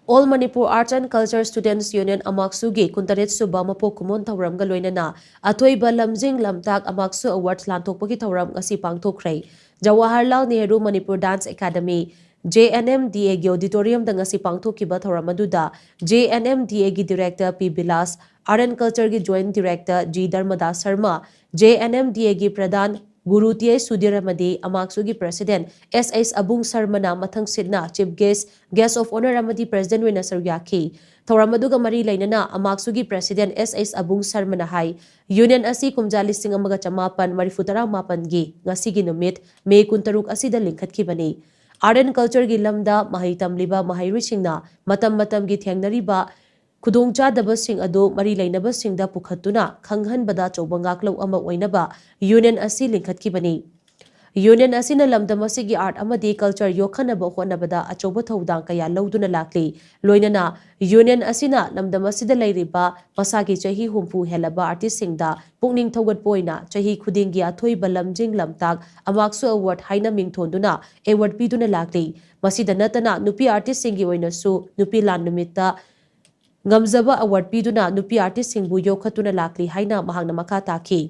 All Manipur Arts and Culture Students Union Amaksugi Kuntaret Suba Mapok Kumon Tauram Galoinana Atoi Balamjing Lamtak Amaksu Awards Lantokpaki Tauram Asi Pangtokre Jawaharlal Nehru Manipur Dance Academy JNMDA gi auditorium da ngasi pangthokiba thoramaduda JNMDA gi director P Bilas Art and Culture gi joint director G Dharmadas Sharma JNMDA gi pradhan Guru T.A. Sudhiramadi Amaksu gi president S.S. Abung Sarmana mathang sidna chief guest of honor amadi president wina saryaki thoramaduga mari lainana Amaksu gi president S.S. Abung Sarmana hai union asi kumjali singamaga chamapan marifutara mapan gi ngasi gi numit May 16 asida lingkhatkibani Art and Culture gi lamda mahai tamliba mahairi singna matam gi thengnariba khudongchadaba sing adu mari lainaba singda pukhatuna khanghanbada chobangaklo ama oinaba union asi lingkhatkibani union asina lamdam asigi art amadi culture yokhanaba honabada achoba thodang kaya lawduna lakli loinana union asina lamdam asida leiriba pasagi chahi humpu helaba artist singda pukning thogat poina chahi khudingi athoi balamjing lamtak amaksu award haina mingthonduna award piduna lakli masida natana nupi artist singi oina su nupi lan numitta ngamzaba award piduna nupi artist singbu yokhatuna lakli haina mahangna makha taki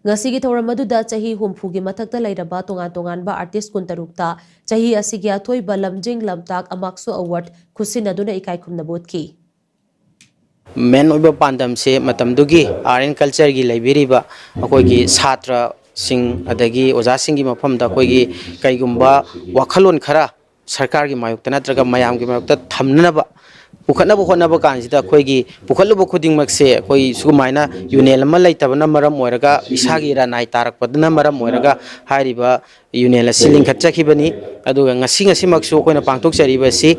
ngasigi thoramaduda chahi humfugi mathakta lairaba tongan ba artist kuntarukta chahi asigi athoi balamjing lamtak amaksu award khusinaduna ikai khumnabotki men oiba pandam se matamdugi art and culture gi laibiriba akoigi chhatra sing adagi oja singi mafam da akoigi kaigumba wakhalon khara sarkar gi mayukta natraga mayam gi mayukta thamnaba pukhatnaba honaba kansida akoigi pukhatluba khuding makse akoi sugumaina unel ama leitabana maram oiraga isagi ranai tarakpadana maram oiraga hariba unel asiling khatchakhibani aduga ngasi maksu koina pangtok chariba si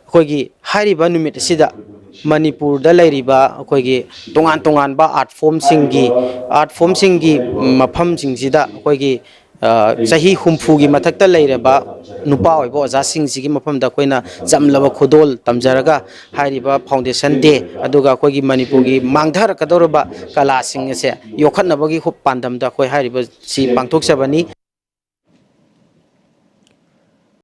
akoigi hariba numit sida Manipur da lairiba akoigi tongan ba art form singi mafam singsida akoigi chahi humfugi mathakta lairaba nupa oibo oja singsigi mafamda koina jamlaba khodol tamjaraga hariba foundation day aduga akoigi Manipurgi mangdhar kadorba kala sing ase yokhatnabagi pandamda koi hariba si pangthok sabani